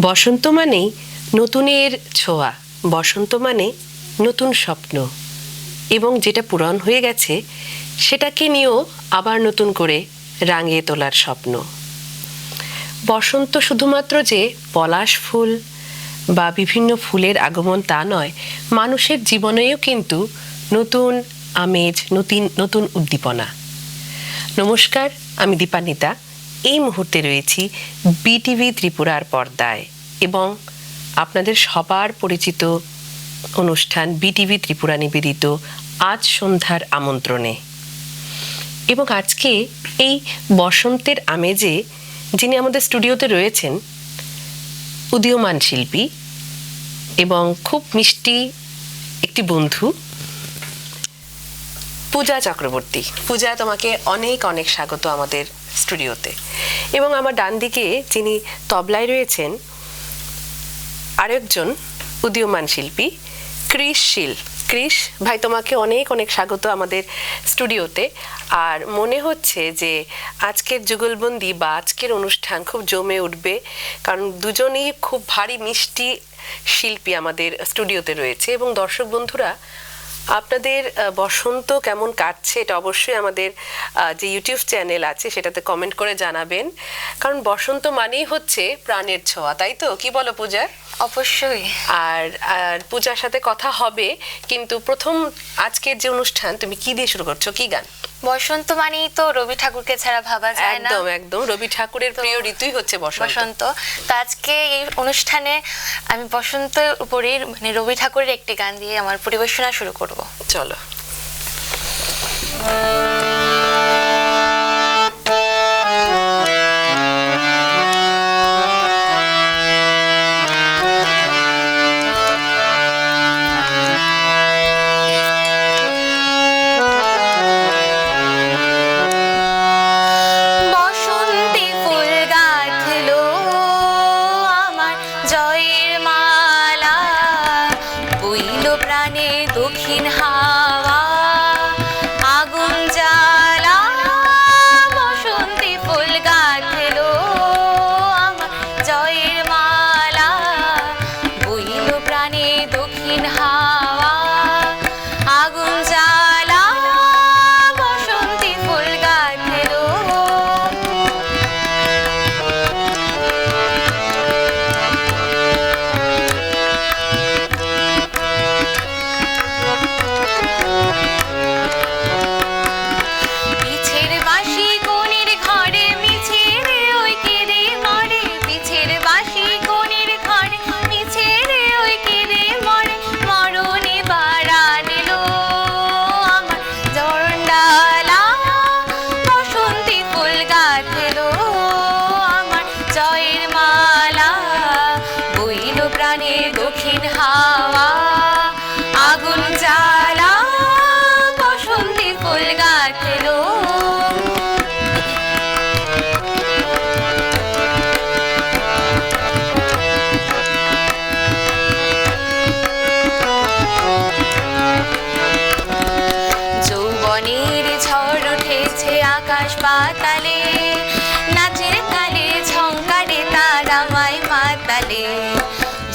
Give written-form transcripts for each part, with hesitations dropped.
বসন্ত মানেই নতুনের ছোঁয়া, বসন্ত মানে নতুন স্বপ্ন, এবং যেটা পূরণ হয়ে গেছে সেটাকে নিয়েও আবার নতুন করে রাঙিয়ে তোলার স্বপ্ন। বসন্ত শুধুমাত্র যে পলাশ ফুল বা বিভিন্ন ফুলের আগমন তা নয়, মানুষের জীবনেও কিন্তু নতুন আমেজ, নতুন উদ্দীপনা। নমস্কার, আমি দীপান্বিতা। এই মুহূর্তে রয়েছি বিটিভি ত্রিপুরার পর্দায় এবং আপনাদের সবার পরিচিত অনুষ্ঠান বিটিভি ত্রিপুরা নিবেদিত আজ সন্ধ্যার আমন্ত্রণে। এবং আজকে এই বসন্তের আমেজে যিনি আমাদের স্টুডিওতে রয়েছেন উদীয়মান শিল্পী এবং খুব মিষ্টি একটি বন্ধু, পূজা চক্রবর্তী। পূজা, তোমাকে অনেক অনেক স্বাগত আমাদের স্টুডিওতে। এবং আমার ডান দিকে যিনি তবলায় রয়েছেন আরেকজন উদীয়মান শিল্পী কৃষ শীল। কৃষ ভাই, তোমাকে অনেক অনেক স্বাগত আমাদের স্টুডিওতে। আর মনে হচ্ছে যে আজকের যুগলবন্দি বা আজকের অনুষ্ঠান খুব জমে উঠবে, কারণ দুজনেই খুব ভারী মিষ্টি শিল্পী আমাদের স্টুডিওতে রয়েছে। এবং দর্শক বন্ধুরা, আপনাদের বসন্ত কেমন কাটছে এটা অবশ্যই আমাদের যে ইউটিউব চ্যানেল আছে সেটাতে কমেন্ট করে জানাবেন, কারণ বসন্ত মানেই হচ্ছে প্রাণের ছোঁয়া, তাই তো? কি বলো পূজা? অবশ্যই। আর পূজার সাথে কথা হবে, কিন্তু প্রথম আজকের যে অনুষ্ঠান তুমি কি দিয়ে শুরু করছো, কি গান? বসন্ত মানেই তো রবি ঠাকুরকে ছাড়া ভাবা যায় না। একদম একদম, রবি ঠাকুরের প্রিয় ঋতুই হচ্ছে বসন্ত। তো আজকে এই অনুষ্ঠানে আমি বসন্তের উপরেই মানে রবি ঠাকুরের একটি গান দিয়ে আমার পরিবেশনা শুরু করব। চলো। দক্ষিণ হাওয়া আগুন জ্বালা, বসন্তী ফুল গাঁথলো আমার জয়ের মালা, বইল প্রাণে দক্ষিণ হাওয়া আগুন জ্বালা, বসন্তী ফুল গাঁথলো। দক্ষিণ হাওয়া আগুন জ্বালা, বসন্তী ফুল গাঁথলো। যৌবনের ঝড় উঠেছে আকাশ পাতালে, নাচের তালে ঝংকারে তারা মাই মাতালে।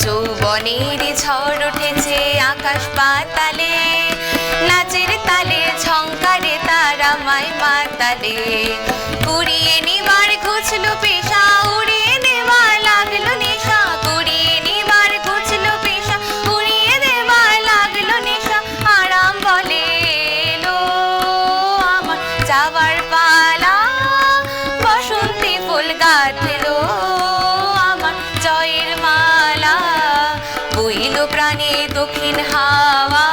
যৌবনের ঝড় উঠেছে আকাশ পাতালে, নাচের তালে ঝংকারে তারা মাই মাতালে। কুড়িয়ে নিবার ঘুচলো পেশা, উড়িয়ে দেওয়া লাগলো নেশা, কুড়িয়ে নিবার ঘুচলো পেশা, উড়িয়ে দেওয়া লাগলো নেশা। আরাম বলে এলো আমার যাবার পালা, বসন্তী ফুল গাঁথলো আমার জয়ের মালা, বইল প্রাণে দক্ষিণ হাওয়া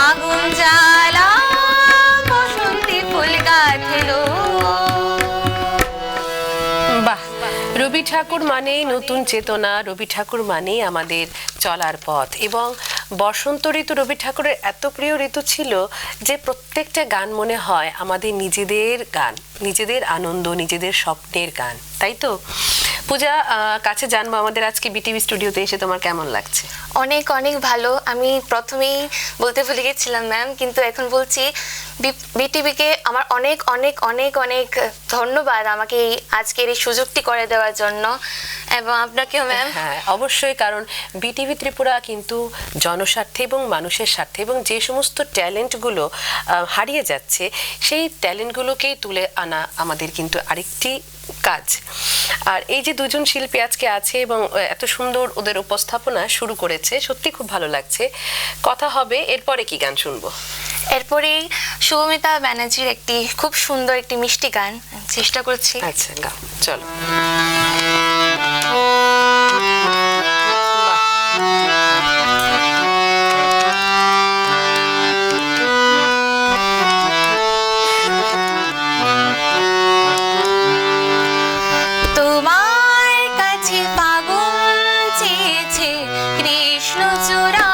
আগুন জ্বালা, বসন্তী ফুল গাঁথলো। বাহ! রবি ঠাকুর মানেই নতুন চেতনা, রবি ঠাকুর মানেই আমাদের চলার পথ। এবং বসন্ত ঋতু রবি ঠাকুরের এত প্রিয় ঋতু ছিল যে প্রত্যেকটা গান মনে হয় আমাদের নিজেদের গান, নিজেদের আনন্দ, নিজেদের স্বপ্নের গান, তাই তো? পূজা, কাছে জানবো আমাদের আজকে বিটিভি স্টুডিওতে এসে তোমার কেমন লাগছে? অনেক অনেক ভালো। আমি প্রথমেই বলতে ভুলে গেছিলাম ম্যাম, কিন্তু এখন বলছি বিটিভিকে আমার অনেক অনেক অনেক অনেক ধন্যবাদ আমাকে আজকের এই সুযোগটি করে দেওয়ার জন্য, এবং আপনাকেও ম্যাম। হ্যাঁ, অবশ্যই, কারণ বিটিভি ত্রিপুরা কিন্তু জনস্বার্থে এবং মানুষের স্বার্থে, এবং যে সমস্ত ট্যালেন্টগুলো হারিয়ে যাচ্ছে সেই ট্যালেন্টগুলোকেই তুলে আনা আমাদের কিন্তু আরেকটি কাজ। আর এই যে দুজন শিল্পী আজকে আছে এবং এত সুন্দর ওদের উপস্থাপনা শুরু করেছে, সত্যি খুব ভালো লাগছে। কথা হবে এরপরে কি গান শুনবো? এরপরেই শুভমিতা ব্যানার্জির একটি খুব সুন্দর একটি মিষ্টি গান চেষ্টা করছি। আচ্ছা, গাও, চলো। তোমার কাছে পাগল চেয়েছে কৃষ্ণচূড়া,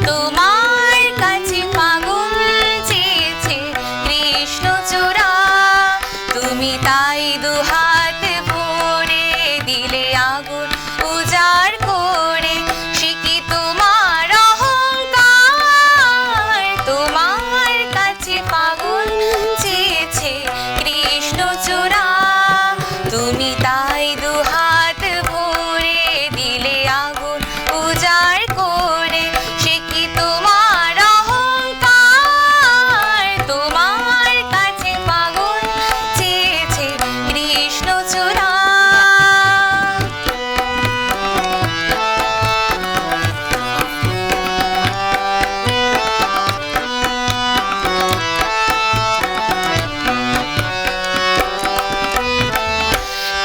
তোমার কাছে পাগল চেয়েছে কৃষ্ণচূড়া, তুমি তাই দুহাত ভরে দিলে আগুন উজাড় করে, সে কি তোমার অহংকার? তোমার কাছে পাগল চেয়েছে কৃষ্ণচূড়া, তুমি তাই দুহাত ভরে দিলে আগুন উজাড় করে, সে কি তোমার অহংকার? তোমার কাছে পাগল চেয়েছে কৃষ্ণচূড়া।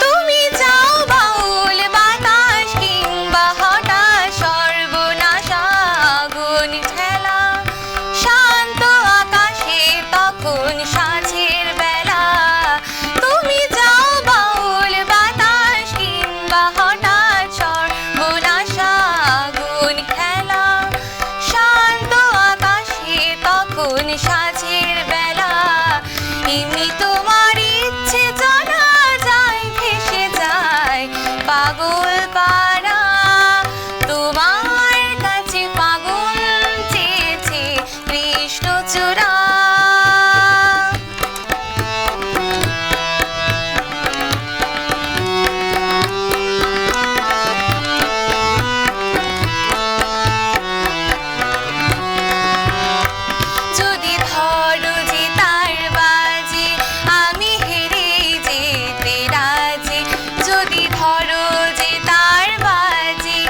তুমি যাও বাউল বাতাস কিংবা হঠাৎ সর্বনাশ আগুন ঠেলা, শান্ত আকাশে তখন সাঁঝের বেলা। তুমি যাও বাউল বাতাস কিংবা হঠাৎ সর্বনাশ আগুন ঠেলা, শান্ত আকাশে তখন সাঁঝের বেলা। এমনি তোমার ইচ্ছে জানা যায়, ভেসে যায় পাগল পারা, তোমার কাছে পাগল চেয়েছে কৃষ্ণচূড়া। যদি ধরো যে তার বাজে আমি হেরে যেতে রাজি, যদি ধরো যে তার বাজে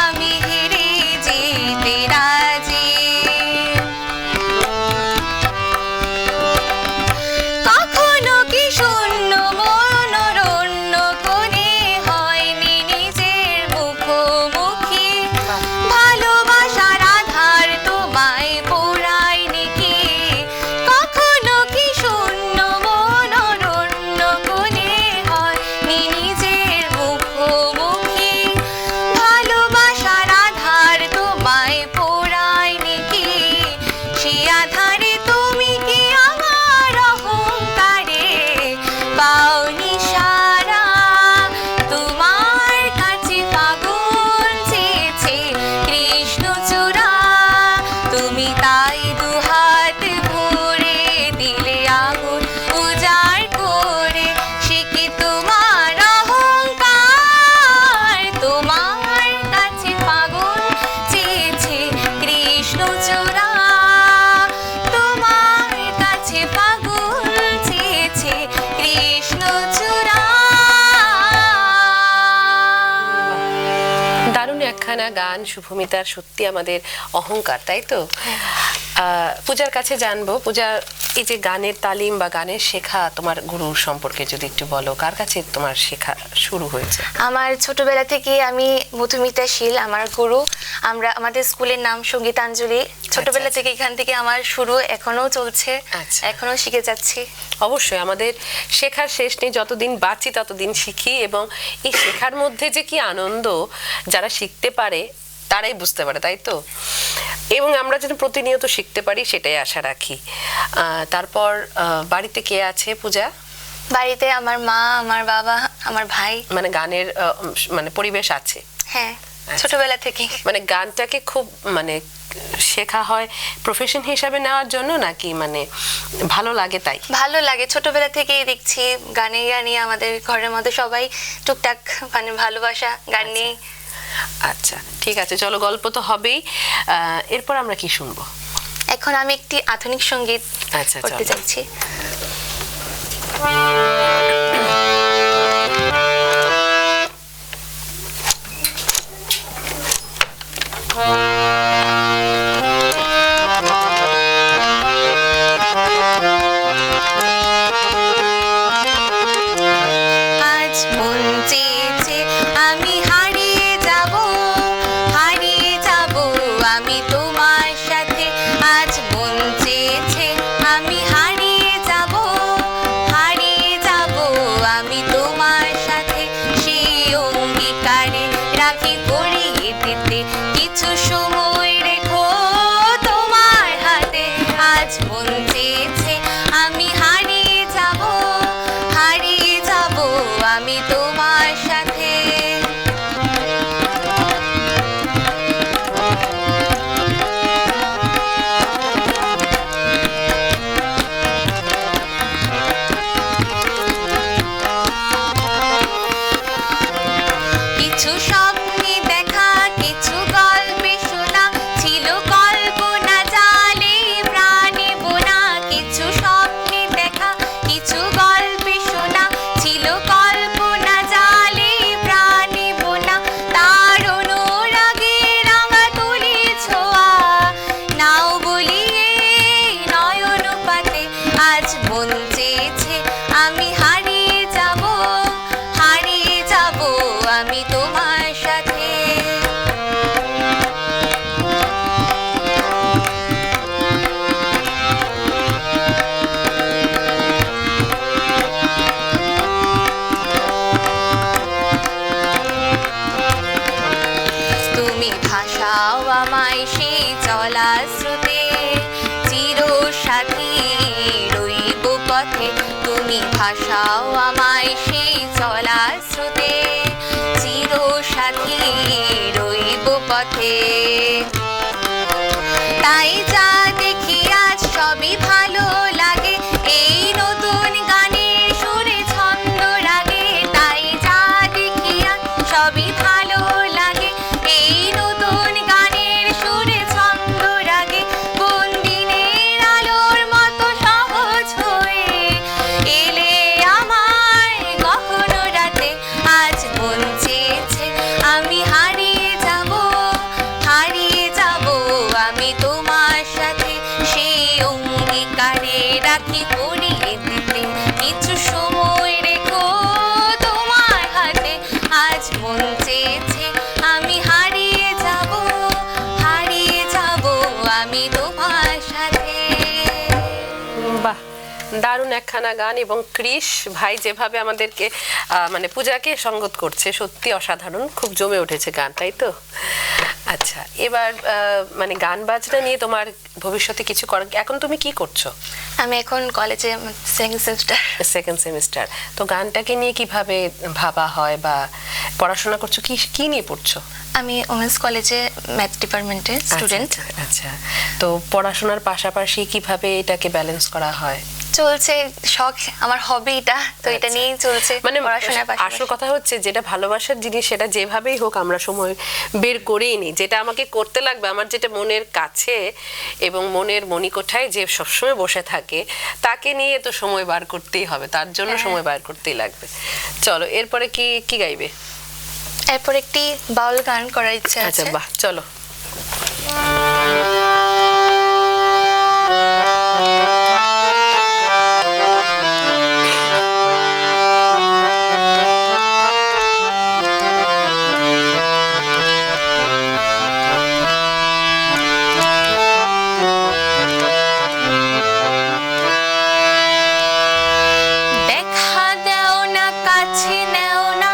আমি হেরে যেতে রাজি। কখনো কি শূন্য মনোরণ্য কোণে হয়নি নিজের মুখোমুখি, ভালোবাসার আধার তোমায় পোড়ায়নি কি? কখনো কি শূন্য মনোরণ্য কোণে হয়নি নিজের মুখোমুখি, ভালোবাসার আধার তোমায় পোড়ায়নি কি? সে আধারে তুমি কি আমার অহংকারে পাওনি সারা, তোমার কাছে পাগল চেয়েছে কৃষ্ণচূড়া, তুমি তাই দুহাত ভরে দিলে আগুন উজাড় করে, সে কি তোমার অহংকার? তোমার কাছে পাগল চেয়েছে কৃষ্ণচূড়া, তোমার কাছে পাগল চেয়েছে কৃষ্ণচূড়া। দারুণ একখানা গান শুভমিতার, সত্যি আমাদের অহংকার, তাই তো? পূজার কাছে জানবো, পূজা, এই যে গানের তালিম বা গানের শেখা, তোমার গুরু সম্পর্কে যদি একটু বলো, কার কাছে তোমার শেখা শুরু হয়েছে? আমার ছোটবেলা থেকে আমি মধুমিতা শীল আমার গুরু। আমাদের স্কুলের নাম সঙ্গীতাঞ্জলি। ছোটবেলা থেকে এখান থেকে আমার শুরু, এখনো চলছে, আচ্ছা। এখনো শিখে যাচ্ছি। অবশ্যই আমাদের শেখার শেষ নেই, যতদিন বাঁচি ততদিন শিখি, এবং এই শেখার মধ্যে যে কি আনন্দ যারা শিখতে পারে তারাই বুঝতে পারে, তাই তো? এবং আমরা যেন প্রতিনিয়ত শিখতে পারি সেটাই আশা রাখি। তারপর বাড়িতে কে আছে পূজা? বাড়িতে আমার মা, আমার বাবা, আমার ভাই। মানে গানের মানে পরিবেশ আছে? হ্যাঁ, ছোটবেলা থেকে। মানে গানটাকে খুব মানে শেখা হয় প্রফেশন হিসাবে নেওয়ার জন্য নাকি মানে ভালো লাগে তাই? ভালো লাগে, ছোটবেলা থেকেই দেখছি গানে গানে আমাদের ঘরের মধ্যে সবাই টুকটাক মানে ভালোবাসা গান নিয়ে। আচ্ছা ঠিক আছে, চলো গল্প তো হবেই, এরপর আমরা কি শুনবো? এখন আমি একটি আধুনিক সঙ্গীত আচ্ছা করতে চাইছি। আজ মন চেয়েছে আমি হারিয়ে যাব, হারিয়ে যাব আমি তোমার সাথে। আজ মন চেয়েছে আমি হারিয়ে যাব, হারিয়ে যাব আমি তোমার সাথে। সেই অঙ্গীকারে রাখি পরিয়ে দিতে কিছু সময় রেখো তোমার হাতে। আজ মন চেয়েছে আমি হারিয়ে যাব, হারিয়ে যাব আমি তোমার সাথে। কিছু স্বপ্নে দেখা, কিছু গল্পে শোনা, ছিল কল্পনা জালে প্রাণে বোনা। কিছু স্বপ্নে দেখা, কিছু গল্পে শোনা, ছিল কল্পনা জালে প্রাণে বোনা। তার অনুরাগে রাঙা তুলি ছোঁয়া, নাও বলিয়ে নয়ন পাতে। আজ মন চেয়েছে আমি হারিয়ে যাব, হারিয়ে যাব আমি তোমার সাথে। তুমি ভাষাও আমায় সেই চলা স্রোতে, চির সাথী রইব পথে। তুমি ভাষাও আমায় সেই চলা স্রোতে, চির সাথী রইব পথে। তাই যা দেখি আজ সবই ভালো লাগে, এই নতুন গানের সুরে ছন্দ রাগে। তাই যা দেখি আজ সবই ভালো লাগে, এই নতুন গানের সুরে ছন্দ রাগে। কোন দিনের আলোর মতো সহজ হয়ে এলে আমার গহন রাতে। আজ মন চেয়েছে আমি হারিয়ে যাব, হারিয়ে যাব আমি তোমার সাথে। সেই অঙ্গীকারে রাখি পরিয়ে দিতে কিছু সময় রেখো তোমার হাতে। আজ মন চেয়েছে আমি হারিয়ে যাব, হারিয়ে যাব আমি তোমার সাথে। বাহ, দারুণ একখানা গান, এবং ক্রিস ভাই যেভাবে আমাদেরকে মানে পূজাকে সঙ্গত করছে সত্যি অসাধারণ, খুব জমে উঠেছে গান, তাই তো? আচ্ছা, এবার মানে গান বাজনা নিয়ে তোমার ভবিষ্যতে কিছু করার, এখন তুমি কি করছো? আমি এখন কলেজে সেকেন্ড সেমিস্টার। সেকেন্ড সেমিস্টার, তো গানটাকে নিয়ে কিভাবে ভাবা হয় বা পড়াশোনা করছো, কি কি নিয়ে পড়ছো? আমি ওমেন্স কলেজে ম্যাথ ডিপার্টমেন্টের স্টুডেন্ট। আচ্ছা, তো পড়াশোনার পাশাপাশি কিভাবে এটাকে ব্যালেন্স করা হয়? চলছে, শখ আমার হবি এটা, তো এটা আচ্ছা। নিয়েই চলছে মানে পড়াশোনার পাশাপাশি। আসল কথা হচ্ছে যেটা ভালোবাসার জিনিস সেটা যেভাবেই হোক আমরা সময় বের করেই নিই, যেটা আমাকে করতে লাগবে, আমার যেটা মনের কাছে এবং মনের মণিকোঠায় যে সবসময় বসে থাকে তাকে নিয়ে তো সময় বার করতেই হবে, তার জন্য সময় বার করতেই লাগবে। চলো, এরপরে কি কি গাইবে? এরপর একটি বাউল গান করার ইচ্ছা আচ্ছা, আছে। বাহ, চলো। দেখা দাও না, কাছে নেও না,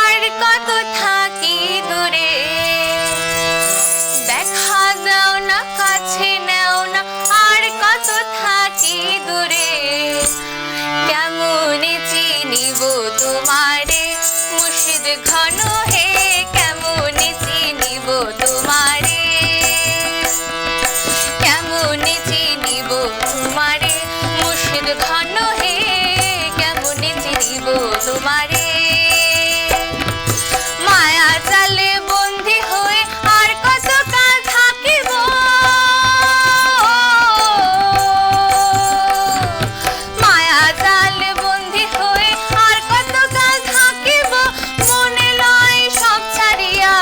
আর কত থাকি দূরে। দেখা দাও না, কাছে নেও না, আর কত থাকি দূরে। কেমনে চিনিব তোমারে মুর্শিদ ঘন হে কেমনে চিনিব তোমারে কেমনে চিনিব তোমারে মুর্শিদ ঘন হে কেমনে চিনিব তোমারে মায়া জালে বন্দী হয়ে আর কত কাল থাকিব মায়া জালে বন্দী হয়ে আর কত কাল থাকিব মনে লয় সব ছাড়িয়া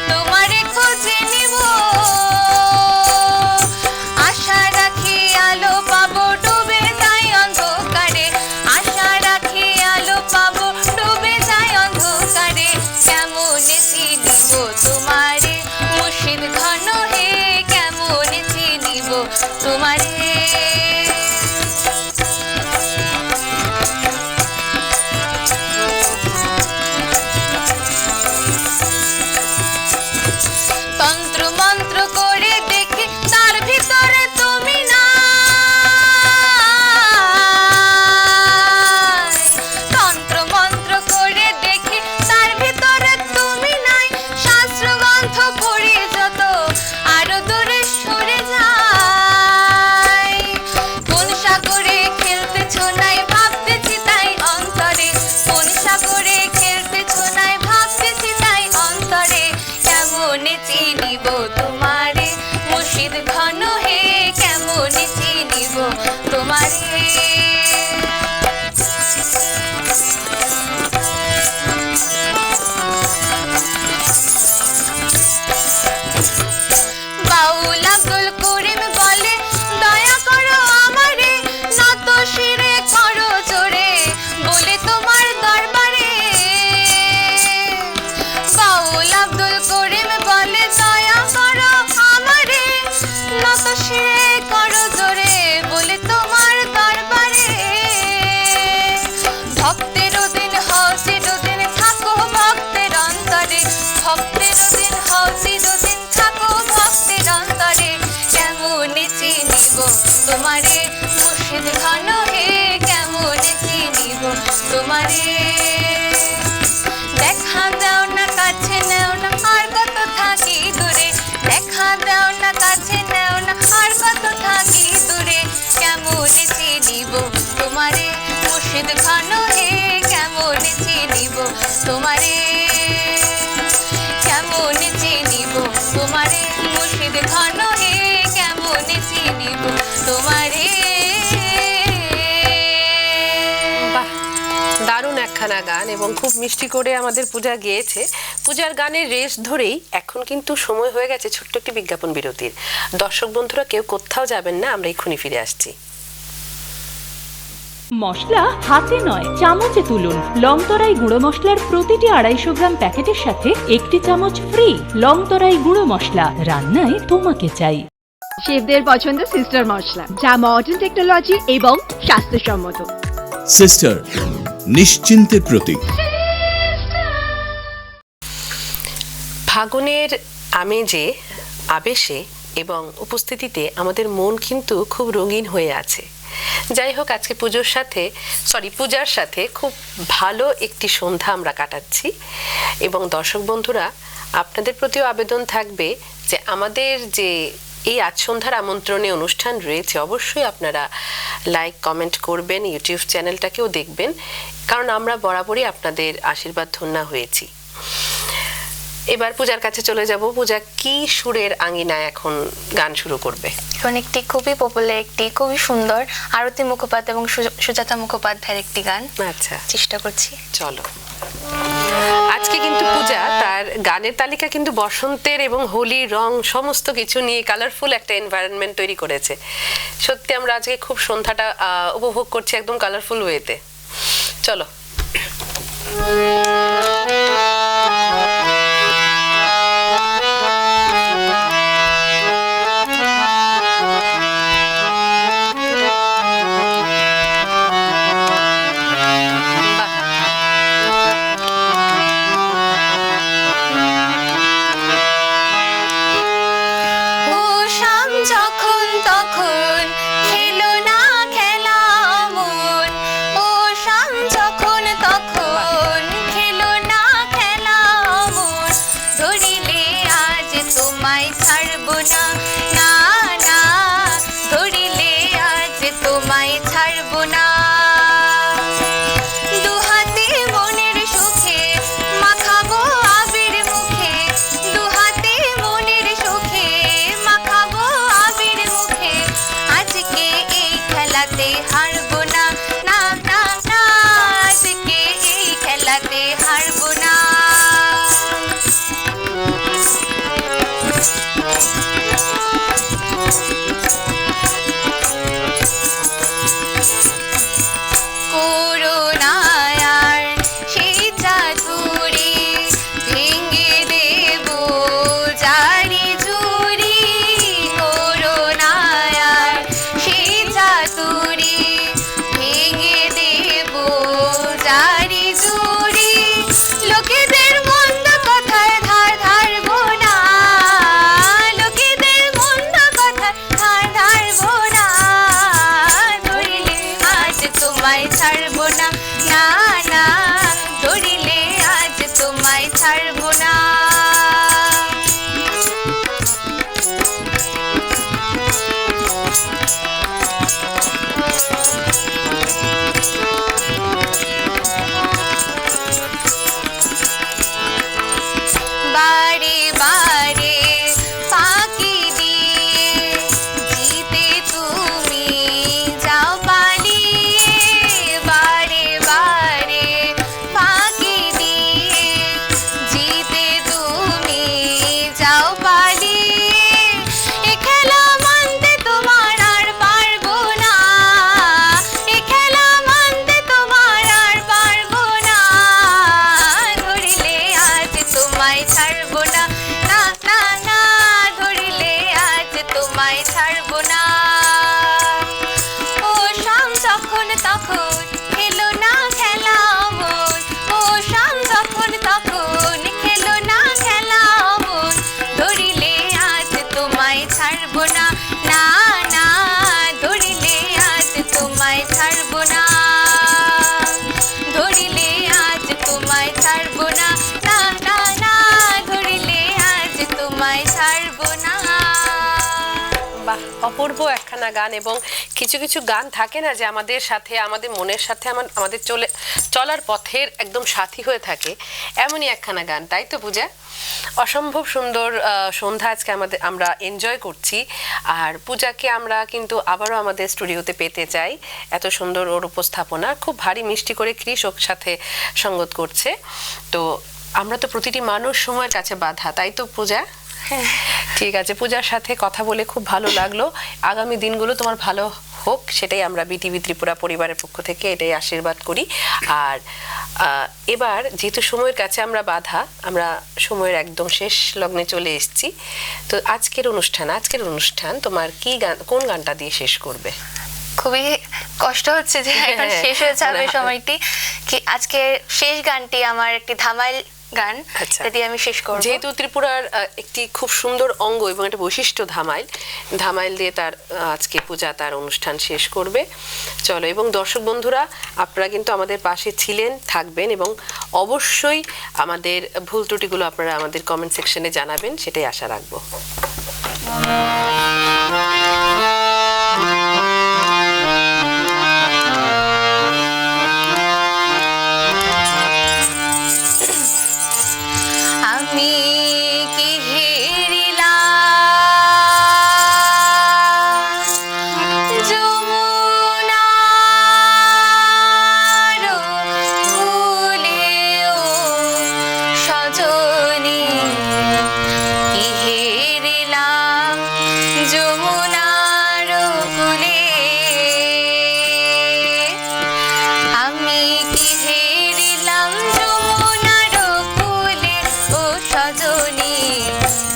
তোমারে খুঁজে নিব আশা রাখি আলো পাবো ডুবে যাই অন্ধকারে আশা রাখি আলো পাবো ডুবে যাই অন্ধকারে কেমনে চিনিব তোমারে মুর্শিদ ঘন হে কেমনে চিনিব তোমারে তন্ত্র মন্ত্র করে দেখি তার ভিতরে তুমি নাই তন্ত্র মন্ত্র করে দেখি তার ভিতরে তুমি নাই শাস্ত্র গ্রন্থ পড়ি যত আরো দূরে সরে যাই কোন সাগরে খেলতেছ নাই ভাবতেছি তাই অন্তরে কোন সাগরে খেলতেছ নাই ভাবতেছি তাই অন্তরে কেমনে চিনিব তোমারে মুর্শিদ ঘন হে কেমনে চিনিব তোমারে বাউল আব্দুল করিম বলে দয়া করো আমারে নত শিরে করো জোরে বলে তোমার দরবারে বাউল আব্দুল করিম বলে দয়া করো আমারে নত শিরে করো জোরে বলে তোমার দরবারে ভক্তের দিন হসির দিন থাকো ভক্তের অন্তরে ভক্তের দিন হসির দিন থাকো ভক্তের অন্তরে কেমনে চিনিব তোমারে মুর্শিদ ঘন হে কেমনে চিনিব তোমারে দেখা দাও না কাছে নেও না আর কত থাকি দূরে দেখা দাও না কাছে নেও না আর কত থাকি দূরে কেমনে চিনিব তোমারে মুর্শিদ ঘন হে কেমনে চিনিব তোমারে কেমনে চিনিব তোমারে মুর্শিদ ঘন হে কেমনে চিনিব তোমারে বাহ, দারুণ একখানা গান এবং খুব মিষ্টি করে আমাদের পূজা গেয়েছে। পূজার গানের রেশ ধরেই এখন কিন্তু সময় হয়ে গেছে ছোট্ট একটি বিজ্ঞাপন বিরতির। দর্শক বন্ধুরা কেউ কোথাও যাবেন না, আমরা এক্ষুনি ফিরে আসছি। মশলা হাতে নয় চামচে তুলুন। লংতরাই গুঁড়ো মশলার প্রতিটি 250 গ্রাম প্যাকেটের সাথে 1টি চামচ ফ্রি। লংতরাই গুঁড়ো মশলা, রান্নায় তোমাকে চাই। শেফদের পছন্দ সিস্টার মশলা, যা মডার্ন টেকনোলজি এবং স্বাস্থ্যসম্মত। সিস্টার, নিশ্চিন্তের প্রতীক। ফাগুনের আমেজে, আবেশে এবং উপস্থিতিতে আমাদের মন কিন্তু খুব রঙিন হয়ে আছে। যাই হোক, আজকে পূজার সাথে খুব ভালো একটি সন্ধ্যা আমরা কাটাচ্ছি এবং দর্শক বন্ধুরা আপনাদের প্রতিও আবেদন থাকবে যে আমাদের যে এই আজ সন্ধ্যার আমন্ত্রণে অনুষ্ঠান রয়েছে অবশ্যই আপনারা লাইক কমেন্ট করবেন, ইউটিউব চ্যানেলটাকেও দেখবেন, কারণ আমরা বরাবরই আপনাদের আশীর্বাদ ধন্য হয়েছি। এবার পূজার কাছে চলে যাব। পূজা কি সুরের আঙিনায় এখন গান শুরু করবে? এখন একটি খুবই পপুলার, একটি খুবই সুন্দর আরতি মুখোপাধ্যায় এবং সুজাতা মুখোপাধ্যায়ের একটি গান। আচ্ছা, চেষ্টা করছি। চলো। আজকে কিন্তু পূজা তার গানের তালিকা কিন্তু বসন্তের এবং হোলি রং সমস্ত কিছু নিয়ে কালারফুল একটা এনভায়রনমেন্ট তৈরি করেছে। সত্যি আমরা আজকে খুব সন্ধ্যাটা উপভোগ করছি একদম কালারফুল ওয়েতে। চলো। যখন তখন খেলো না খেলা মন, ও ছাড়বো না, না না ধরিলে আজ তোমায় ছাড়বো না। দুহাতে মনের সুখে মাখাবো আবির মুখে, দুহাতে মনের সুখে মাখাবো আবির মুখে, আজকে এই খেলাতে হারবো না, না না না আজকে এই খেলাতে হারবো না। করুণায়ার সেই চাতুরি ভেঙে দেব জারি জুরি, করুণায়ার সেই চাতুরি ভেঙে দেব জারি জুরি, লোকেদের মন্দ কথায় ধার ধারবো না, লোকেদের মন্দ কথায় ধার ধারবো না, ধরিলে আজ তোমায় ছাড়বো না, না না ধরিলে আজ তোমায় ছাড়বো না। বারে বারে ফাঁকি দিয়ে জিতে তুমি যাও পালিয়ে, বারে বারে ফাঁকি দিয়ে জিতে তুমি যাও পালিয়ে, এ খেলা মানতে তোমার আর পারবো না, এ খেলা মানতে তোমার আর পারবো না, ধরিলে আজ তোমায় ছাড়বো না, না না না ধরিলে আজ তোমায় ছাড়বো না। ও শাম যখন তখন খেলো না খেলা অমন, ও শাম যখন তখন খেলো না খেলা অমন, ধরিলে আজ তোমায় ছাড়বো না, না না ধরিলে আজ তোমায় ছাড়বো না, ধরিলে আজ তোমায় ছাড়বো না, না না না ধরিলে আজ তোমায় ছাড়বো না। বাহ, অপূর্ব একখানা গান। এবং কিছু কিছু গান থাকে না যে আমাদের সাথে, আমাদের মনের সাথে, আমাদের চলার পথের একদম সাথী হয়ে থাকে, এমনই একখানা গান, তাই তো পূজা? অসম্ভব সুন্দর সন্ধ্যা আজকে আমরা এনজয় করছি। আর পূজাকে আমরা কিন্তু আবারও আমাদের স্টুডিওতে পেতে চাই, এত সুন্দর ওর উপস্থাপনা, খুব ভারী মিষ্টি করে ক্রিস ওর সাথে সঙ্গত করছে। তো আমরা তো প্রতিটি মানুষ সময়ের কাছে বাঁধা, তাই তো পূজা? ঠিক আছে, পূজার সাথে কথা বলে খুব ভালো লাগলো। আগামী দিনগুলো তোমার ভালো হোক, সেটাই আমরা বিটিভি ত্রিপুরা পরিবারের পক্ষ থেকে এটাই আশীর্বাদ করি। আর এবার যেহেতু সময়ের কাছে আমরা বাঁধা, আমরা সময়ের একদম শেষ লগ্নে চলে এসেছি, তো আজকের অনুষ্ঠান তোমার কি গান, কোন গানটা দিয়ে শেষ করবে? খুবই কষ্ট হচ্ছে যে এখন শেষ হয়ে যাবে সময়টি, কি আজকে শেষ গানটি আমার একটি ধামাইল গান, যদি আমি শেষ করব। যেহেতু ত্রিপুরার একটি খুব সুন্দর অঙ্গ এবং একটা বৈশিষ্ট্য ধামাইল দিয়ে তার আজকে পূজা তার অনুষ্ঠান শেষ করবে। চলো, এবং দর্শক বন্ধুরা, আপনারা কিন্তু আমাদের পাশে ছিলেন, থাকবেন, এবং অবশ্যই আমাদের ভুল ত্রুটিগুলো আপনারা আমাদের কমেন্ট সেকশনে জানাবেন, সেটাই আশা রাখবো। আমি কি হেরিলাম যমুনার কূলে ও সজনী, কি হেরিলাম যমুনার কূলে, আমি কি হেরিলাম যমুনার কূলে ও সজনী,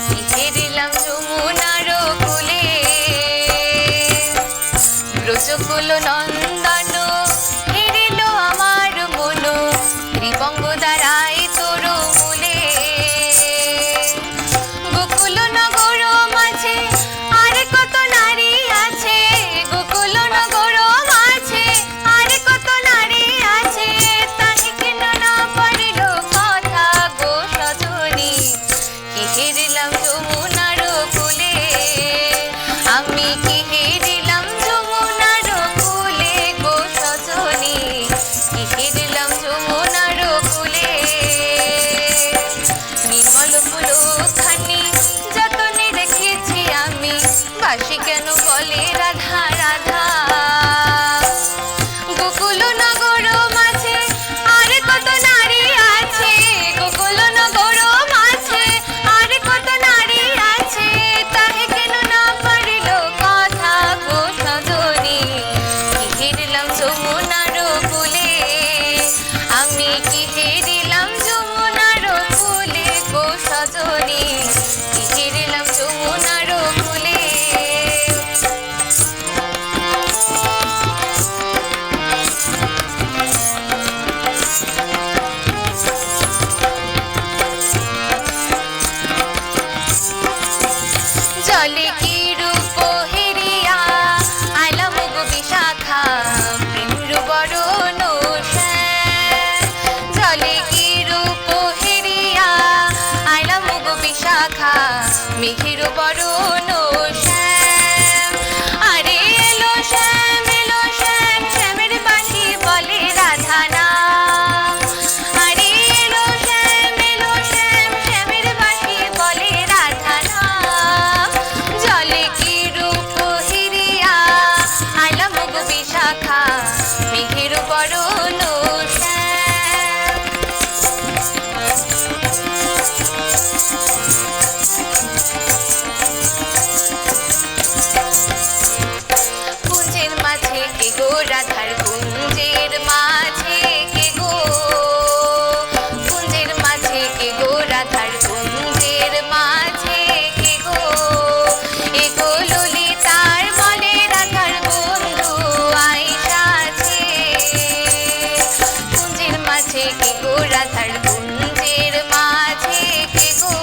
কি হেরিলাম যমুনার কূলে, ব্রজকুল নন্দন হেরিল আমার মন, ত্রিবঙ্গ দ্বারাই তোর মূলে, গোকুল নগর মাঝে আর কত নারী আছে, গোকুল নগর মাঝে আর কত নারী আছে, তাহি কেন না পারিল কথা গো সজনী, কি হেরিলাম যমুনার জলে কি রূপ হেরিয়া আইলা মুগ বিশাখা প্রেমের বরণ শ্যাম জলে কি রূপ হেরিয়া আইলা মুগ বিশাখা মেঘের বরণ শ্যাম আরে এলো শ্যাম শ্যামের বাঁশি বলে রাধা নাম আরে এলো শ্যাম শ্যামের বাঁশি বলে রাধা নাম জলে কি রূপ হেরিয়া আইলা মুগ বিশাখা মেঘের বরণ শ্যাম কুঞ্জের মাঝে কে গো রাধার কুঞ্জের মাঝে কে গো কুঞ্জের মাঝে কে গো রাধার কুঞ্জের মাঝে কে গো এগো ললিতার বলে রাধার বন্ধু আইসাছে কুঞ্জের মাঝে কে গো রাধার কুঞ্জের মাঝে কে গো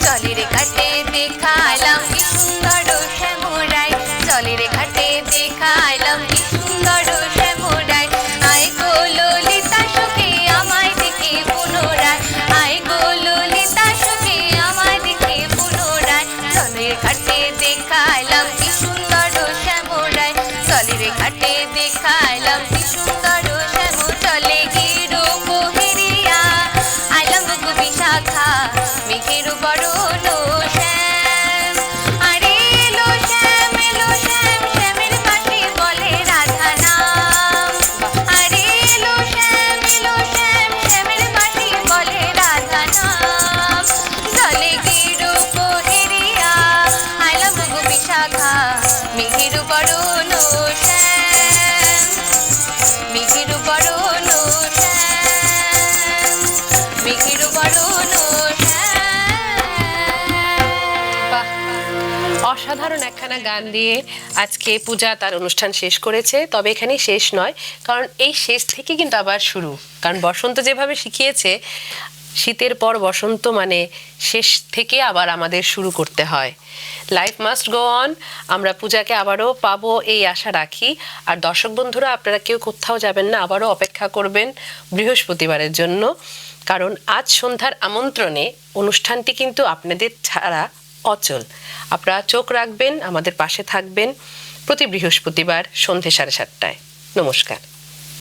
জলের ঘাটে দেখালাম কি সুন্দর শ্যামরাই জলের ঘাটে দেখালাম কি সুন্দর শ্যামরাই আয় গো ললিতা সুখে আমায় দেখে পুনরায় আয় গো ললিতা সুখে আমায় দেখে পুনরায় জলের ঘাটে দেখালাম কি সুন্দর শ্যামরাই জলের ঘাটে দেখালাম কি সুন্দর শ্যাম জলে গিরূপ হেরিয়া আইলাম মুগ বিশাখা মেঘের বরণ শ্যাম আরে এলো শ্যাম শ্যামের বাঁশি বলে রাধা নাম আরে এলো শ্যাম শ্যামের বাঁশি বলে রাধা নাম জলে গিরূপ হেরিয়া আইলাম মুগ বিশাখা মেঘের বরণ শ্যাম মেঘের বরণ শ্যাম মেঘের বরণ বাহ, অসাধারণ একখানা গান দিয়ে আজকে পূজা তার অনুষ্ঠান শেষ করেছে। তবে এখানেই শেষ নয়, কারণ এই শেষ থেকে কিন্তু আবার শুরু। কারণ বসন্ত যেভাবে শিখিয়েছে, শীতের পর বসন্ত মানে শেষ থেকে আবার আমাদের শুরু করতে হয়। Life must go on. আমরা পূজাকে আবারও পাবো এই আশা রাখি। আর দর্শক বন্ধুরা, আপনারা কেউ কোথাও যাবেন না, আবারও অপেক্ষা করবেন বৃহস্পতিবারের জন্য। কারণ আজ সন্ধ্যার আমন্ত্রণে অনুষ্ঠানটি কিন্তু আপনাদের ছাড়া অচল। আপনারা চোখ রাখবেন, আমাদের পাশে থাকবেন প্রতি বৃহস্পতিবার সন্ধ্যে 7:30টায়। নমস্কার।